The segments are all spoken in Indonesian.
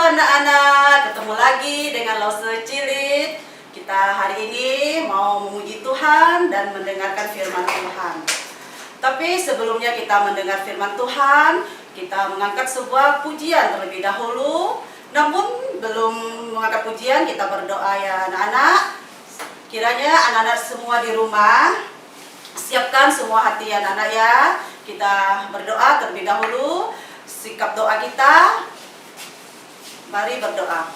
Anak-anak, ketemu lagi dengan Lause Cilit. Kita hari ini mau memuji Tuhan dan mendengarkan firman Tuhan. Tapi sebelumnya kita mendengar firman Tuhan, kita mengangkat sebuah pujian terlebih dahulu. Namun belum mengangkat pujian, kita berdoa ya anak-anak. Kiranya anak-anak semua di rumah, siapkan semua hati anak-anak ya. Kita berdoa terlebih dahulu, sikap doa kita. Mari berdoa.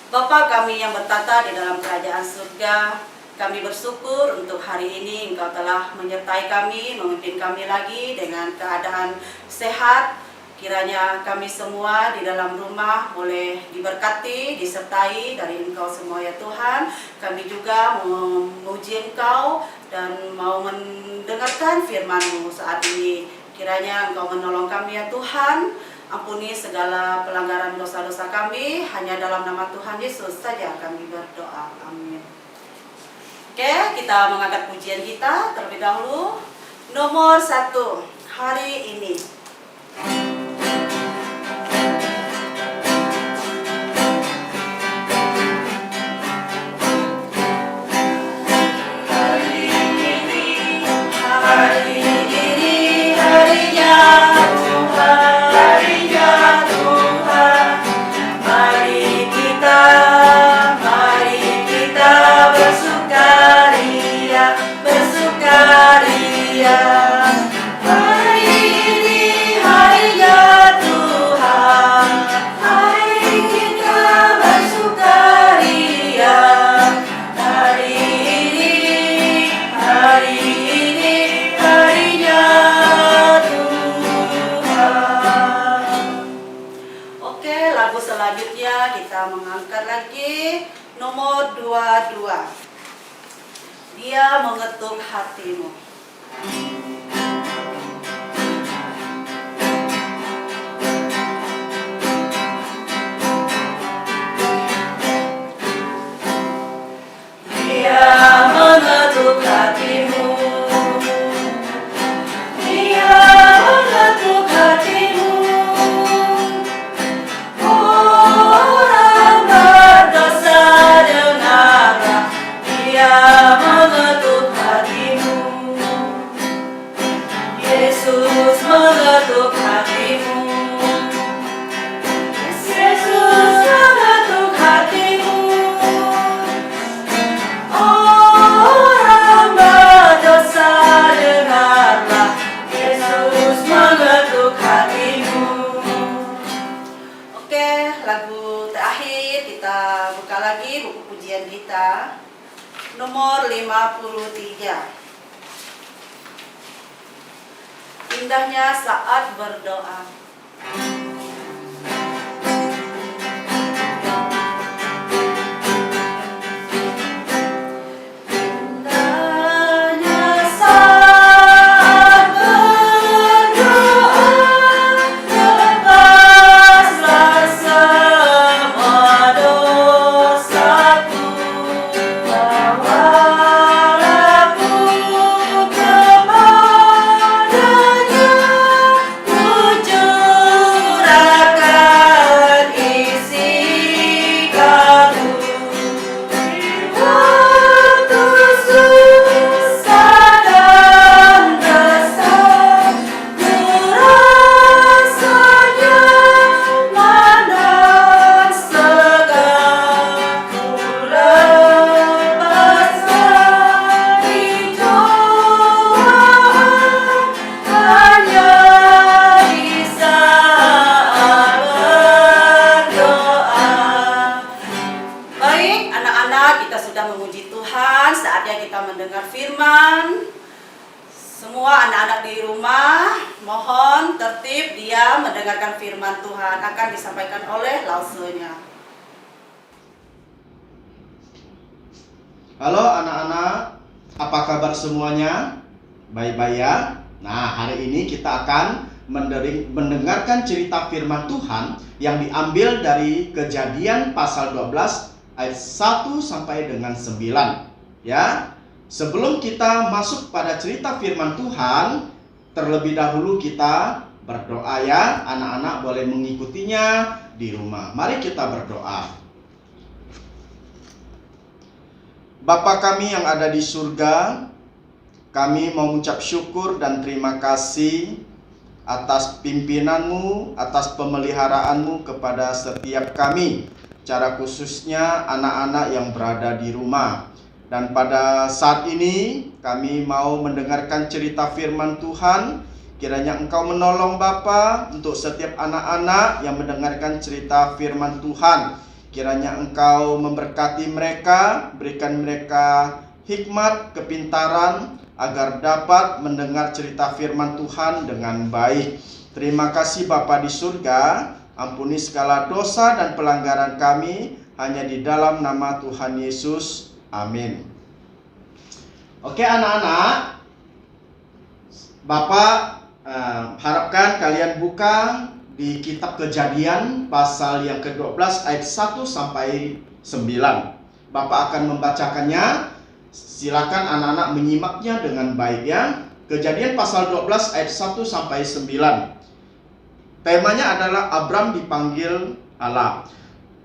Bapa kami yang bertata di dalam kerajaan surga, kami bersyukur untuk hari ini Engkau telah menyertai kami, memimpin kami lagi dengan keadaan sehat. Kiranya kami semua di dalam rumah boleh diberkati, disertai dari Engkau semua ya Tuhan. Kami juga memuji Engkau dan mau mendengarkan firman-Mu saat ini. Kiranya Engkau menolong kami ya Tuhan. Ampuni segala pelanggaran dosa-dosa kami, hanya dalam nama Tuhan Yesus saja kami berdoa. Amin. Oke, kita mengangkat pujian kita terlebih dahulu. Nomor 1, hari ini. Selanjutnya kita mengangkat lagi nomor 22. Dia mengetuk hatimu. Dia mengetuk hatimu. Dia mengetuk hatimu. Yesus mengetuk hatimu. Yesus mengetuk hatimu. Orang berdosa dengarlah. Yesus mengetuk hatimu. Oke, lagu terakhir kita buka lagi buku pujian kita. Nomor 53. Indahnya saat berdoa. Firman. Semua anak-anak di rumah mohon tertib, diam, mendengarkan firman Tuhan akan disampaikan oleh lausenya. Halo anak-anak, apa kabar semuanya? Baik-baik ya? Nah, hari ini kita akan mendengarkan cerita firman Tuhan yang diambil dari Kejadian pasal 12 ayat 1 sampai dengan 9. Ya. Sebelum kita masuk pada cerita firman Tuhan, terlebih dahulu kita berdoa ya. Anak-anak boleh mengikutinya di rumah. Mari kita berdoa. Bapa kami yang ada di surga, kami mau mengucap syukur dan terima kasih atas pimpinan-Mu, atas pemeliharaanmu kepada setiap kami, secara khususnya anak-anak yang berada di rumah. Dan pada saat ini kami mau mendengarkan cerita firman Tuhan. Kiranya Engkau menolong Bapa untuk setiap anak-anak yang mendengarkan cerita firman Tuhan. Kiranya Engkau memberkati mereka, berikan mereka hikmat, kepintaran, agar dapat mendengar cerita firman Tuhan dengan baik. Terima kasih Bapa di surga, ampuni segala dosa dan pelanggaran kami, hanya di dalam nama Tuhan Yesus. Amin. Oke anak-anak, Bapak harapkan kalian buka di kitab Kejadian pasal yang ke-12 ayat 1 sampai 9. Bapak akan membacakannya. Silakan anak-anak menyimaknya dengan baik ya. Kejadian pasal 12 ayat 1 sampai 9. Temanya adalah Abram dipanggil Allah.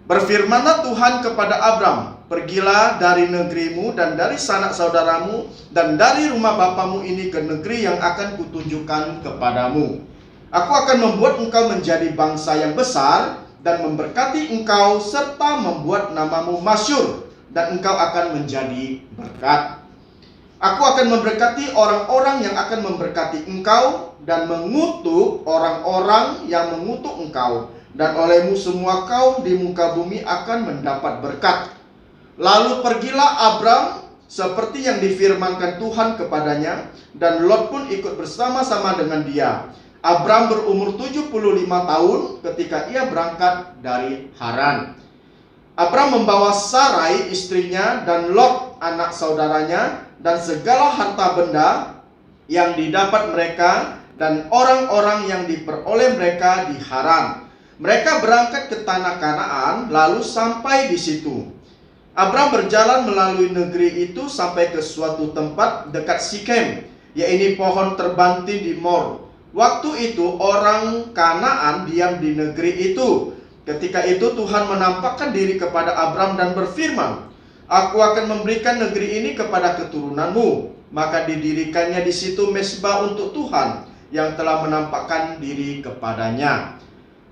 Berfirmanlah Tuhan kepada Abram, pergilah dari negerimu dan dari sanak saudaramu dan dari rumah bapamu ini ke negeri yang akan kutunjukkan kepadamu. Aku akan membuat engkau menjadi bangsa yang besar dan memberkati engkau serta membuat namamu masyhur dan engkau akan menjadi berkat. Aku akan memberkati orang-orang yang akan memberkati engkau dan mengutuk orang-orang yang mengutuk engkau, dan olehmu semua kaum di muka bumi akan mendapat berkat. Lalu pergilah Abram seperti yang difirmankan Tuhan kepadanya, dan Lot pun ikut bersama-sama dengan dia. Abram berumur 75 tahun ketika ia berangkat dari Haran. Abram membawa Sarai istrinya dan Lot anak saudaranya dan segala harta benda yang didapat mereka dan orang-orang yang diperoleh mereka di Haran. Mereka berangkat ke tanah Kanaan lalu sampai di situ. Abram berjalan melalui negeri itu sampai ke suatu tempat dekat Sikem, yaitu pohon terbanti di Mor. Waktu itu orang Kanaan diam di negeri itu. Ketika itu Tuhan menampakkan diri kepada Abram dan berfirman, Aku akan memberikan negeri ini kepada keturunanmu. Maka didirikannya di situ mezbah untuk Tuhan yang telah menampakkan diri kepadanya.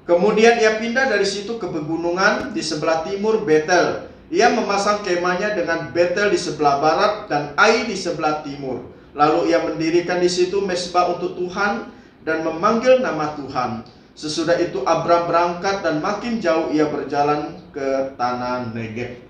Kemudian ia pindah dari situ ke pegunungan di sebelah timur Betel. Ia memasang kemahnya dengan Betel di sebelah barat dan Ai di sebelah timur. Lalu ia mendirikan di situ mezbah untuk Tuhan dan memanggil nama Tuhan. Sesudah itu Abram berangkat dan makin jauh ia berjalan ke tanah Negeb.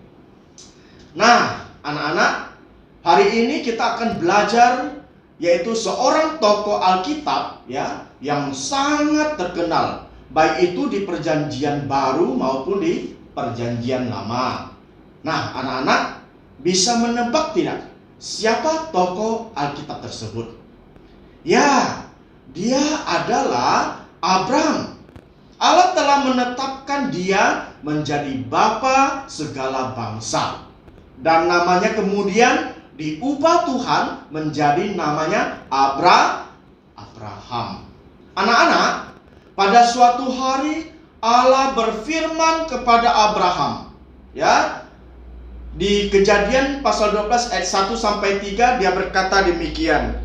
Nah, anak-anak, hari ini kita akan belajar yaitu seorang tokoh Alkitab ya yang sangat terkenal, baik itu di Perjanjian Baru maupun di Perjanjian Lama. Nah, anak-anak bisa menebak tidak siapa tokoh Alkitab tersebut? Ya, dia adalah Abram. Allah telah menetapkan dia menjadi bapa segala bangsa. Dan namanya kemudian diubah Tuhan menjadi namanya Abraham. Anak-anak, pada suatu hari Allah berfirman kepada Abraham. Ya, di Kejadian pasal 12 ayat 1 sampai 3 dia berkata demikian.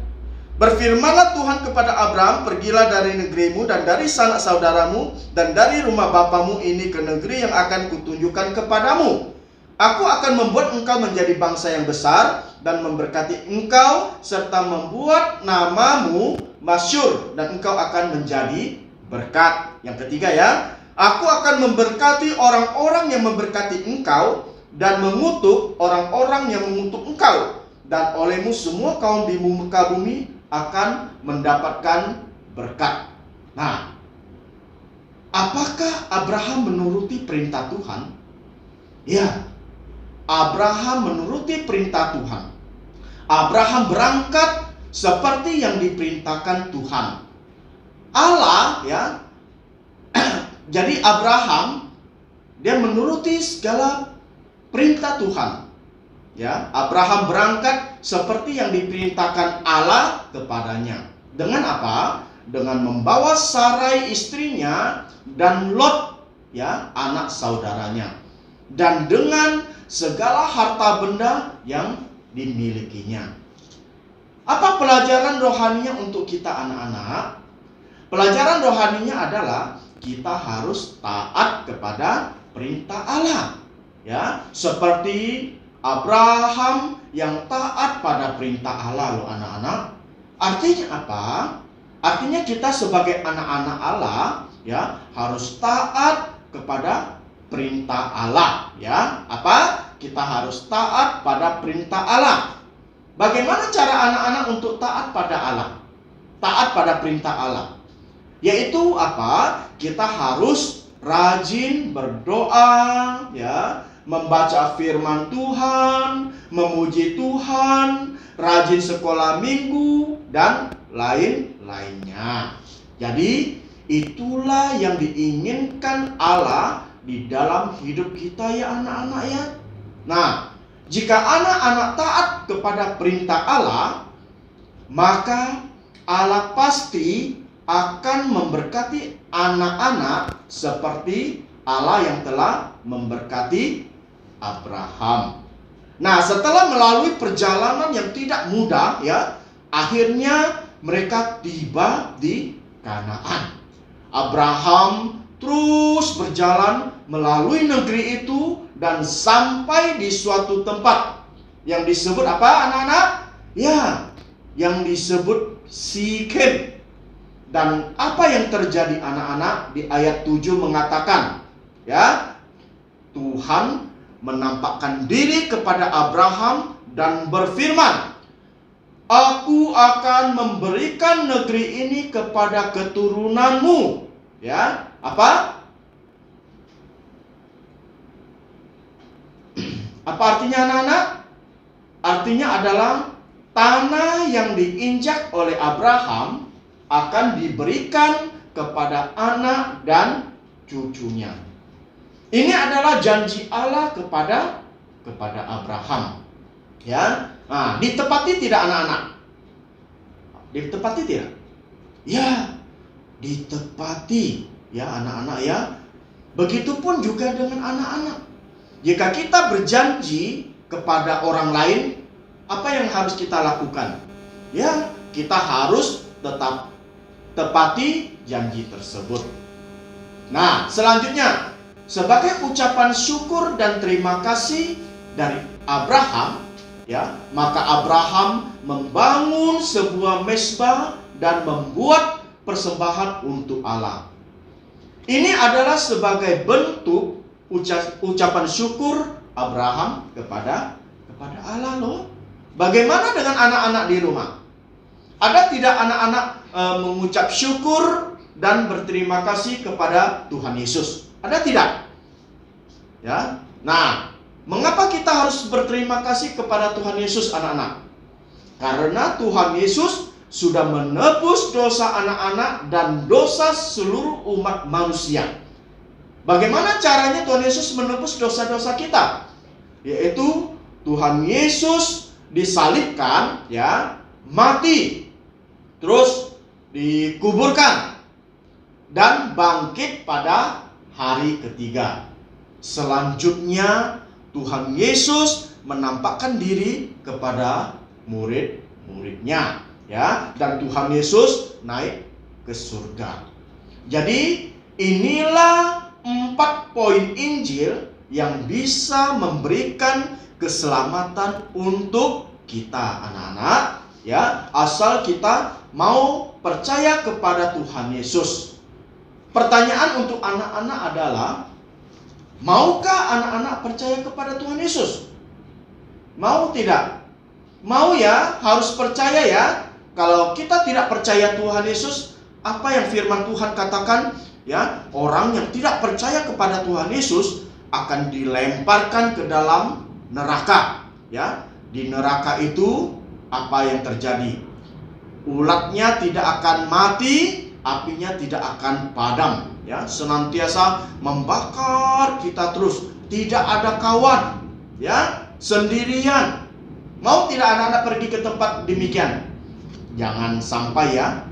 Berfirmanlah Tuhan kepada Abram, pergilah dari negerimu dan dari sanak saudaramu dan dari rumah bapamu ini ke negeri yang akan kutunjukkan kepadamu. Aku akan membuat engkau menjadi bangsa yang besar dan memberkati engkau serta membuat namamu masyhur dan engkau akan menjadi berkat. Yang ketiga ya, aku akan memberkati orang-orang yang memberkati engkau dan mengutuk orang-orang yang mengutuk engkau, dan olehmu semua kaum di muka bumi akan mendapatkan berkat. Nah, apakah Abraham menuruti perintah Tuhan? Ya, Abraham menuruti perintah Tuhan. Abraham berangkat seperti yang diperintahkan Tuhan. Allah, ya. Jadi Abraham dia menuruti segala perintah Tuhan. Ya, Abraham berangkat seperti yang diperintahkan Allah kepadanya. Dengan apa? Dengan membawa Sarai istrinya dan Lot, ya, anak saudaranya, dan dengan segala harta benda yang dimilikinya. Apa pelajaran rohaninya untuk kita anak-anak? Pelajaran rohaninya adalah kita harus taat kepada perintah Allah, ya, seperti Abraham yang taat pada perintah Allah loh anak-anak. Artinya apa? Artinya kita sebagai anak-anak Allah, ya, harus taat kepada perintah Allah, ya. Apa? Kita harus taat pada perintah Allah. Bagaimana cara anak-anak untuk taat pada Allah? Taat pada perintah Allah. Yaitu apa? Kita harus rajin berdoa, ya, membaca firman Tuhan, memuji Tuhan, rajin sekolah minggu, dan lain-lainnya. Jadi itulah yang diinginkan Allah di dalam hidup kita, ya anak-anak, ya. Nah, jika anak-anak taat kepada perintah Allah, maka Allah pasti akan memberkati anak-anak seperti Allah yang telah memberkati Abraham. Nah, setelah melalui perjalanan yang tidak mudah, ya, akhirnya mereka tiba di Kanaan. Abraham terus berjalan melalui negeri itu dan sampai di suatu tempat yang disebut apa, anak-anak? Ya, yang disebut Sikem. Dan apa yang terjadi, anak-anak? Di ayat 7 mengatakan, ya, Tuhan menampakkan diri kepada Abraham dan berfirman, "Aku akan memberikan negeri ini kepada keturunanmu." Ya, apa? Apa artinya, anak-anak? Artinya adalah tanah yang diinjak oleh Abraham akan diberikan kepada anak dan cucunya. Ini adalah janji Allah kepada Abraham. Ya. Nah, ditepati tidak, anak-anak? Ditepati tidak? Ya, ditepati, ya anak-anak, ya. Begitupun juga dengan anak-anak. Jika kita berjanji kepada orang lain, apa yang harus kita lakukan? Ya, kita harus tetap tepati janji tersebut. Nah, selanjutnya, sebagai ucapan syukur dan terima kasih dari Abraham, ya, maka Abraham membangun sebuah mezbah dan membuat persembahan untuk Allah. Ini adalah sebagai bentuk ucapan syukur Abraham kepada Allah loh. Bagaimana dengan anak-anak di rumah? Ada tidak anak-anak mengucap syukur dan berterima kasih kepada Tuhan Yesus? Ada tidak? Ya. Nah, mengapa kita harus berterima kasih kepada Tuhan Yesus, anak-anak? Karena Tuhan Yesus sudah menebus dosa anak-anak dan dosa seluruh umat manusia. Bagaimana caranya Tuhan Yesus menebus dosa-dosa kita? Yaitu Tuhan Yesus disalibkan, ya, mati, terus dikuburkan dan bangkit pada hari ketiga. Selanjutnya Tuhan Yesus menampakkan diri kepada murid-muridnya, ya, dan Tuhan Yesus naik ke surga. Jadi inilah 4 poin Injil yang bisa memberikan keselamatan untuk kita, anak-anak, ya, asal kita mau percaya kepada Tuhan Yesus. Pertanyaan untuk anak-anak adalah, maukah anak-anak percaya kepada Tuhan Yesus? Mau tidak? Mau, ya, harus percaya, ya. Kalau kita tidak percaya Tuhan Yesus, apa yang firman Tuhan katakan, ya, orang yang tidak percaya kepada Tuhan Yesus akan dilemparkan ke dalam neraka. Ya, di neraka itu apa yang terjadi? Ulatnya tidak akan mati, apinya tidak akan padam. Ya, senantiasa membakar kita terus. Tidak ada kawan, ya, sendirian. Mau tidak anak-anak pergi ke tempat demikian? Jangan sampai ya.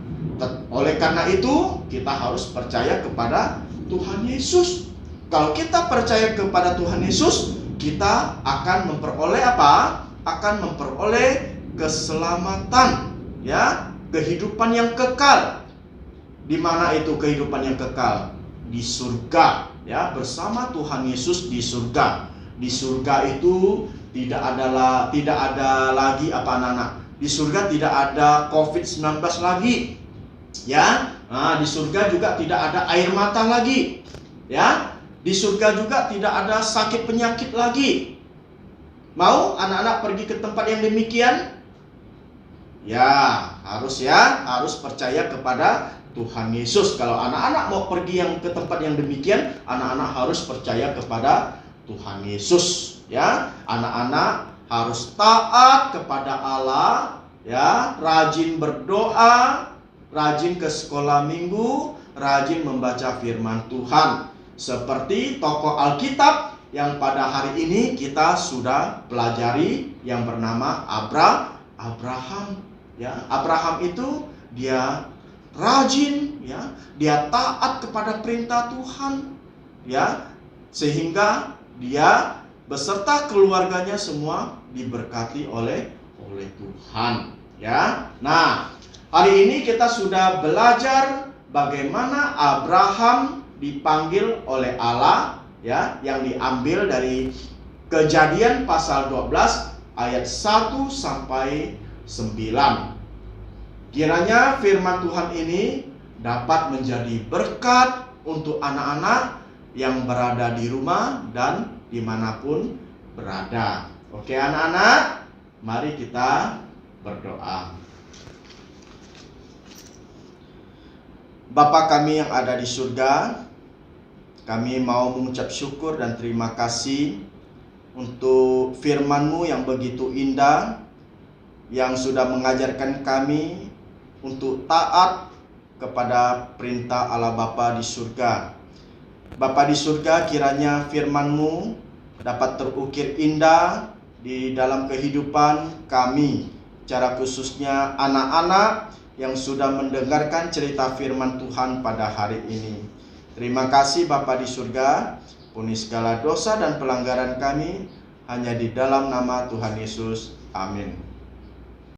Oleh karena itu kita harus percaya kepada Tuhan Yesus. Kalau kita percaya kepada Tuhan Yesus, kita akan memperoleh apa? Akan memperoleh keselamatan, ya, kehidupan yang kekal. Di mana itu kehidupan yang kekal? Di surga, ya, bersama Tuhan Yesus di surga. Di surga itu tidak ada lagi apa anak-anak? Di surga tidak ada COVID-19 lagi. Ya, nah, di surga juga tidak ada air mata lagi. Ya, di surga juga tidak ada sakit penyakit lagi. Mau anak-anak pergi ke tempat yang demikian? Ya, harus percaya kepada Tuhan Yesus. Kalau anak-anak mau pergi yang ke tempat yang demikian, anak-anak harus percaya kepada Tuhan Yesus. Ya, anak-anak harus taat kepada Allah, ya, rajin berdoa, rajin ke sekolah minggu, rajin membaca firman Tuhan. Seperti tokoh Alkitab yang pada hari ini kita sudah pelajari yang bernama Abraham. Ya, Abraham itu dia rajin, ya, dia taat kepada perintah Tuhan, ya, sehingga dia beserta keluarganya semua diberkati oleh Tuhan. Ya, nah. Hari ini kita sudah belajar bagaimana Abraham dipanggil oleh Allah, ya, yang diambil dari Kejadian pasal 12 ayat 1 sampai 9. Kiranya firman Tuhan ini dapat menjadi berkat untuk anak-anak yang berada di rumah dan dimanapun berada. Oke anak-anak, mari kita berdoa. Bapa kami yang ada di surga, kami mau mengucap syukur dan terima kasih untuk firman-Mu yang begitu indah, yang sudah mengajarkan kami untuk taat kepada perintah Allah Bapa di surga. Bapa di surga, kiranya firman-Mu dapat terukir indah di dalam kehidupan kami, secara khususnya anak-anak yang sudah mendengarkan cerita firman Tuhan pada hari ini. Terima kasih Bapa di surga, ampuni segala dosa dan pelanggaran kami, hanya di dalam nama Tuhan Yesus. Amin.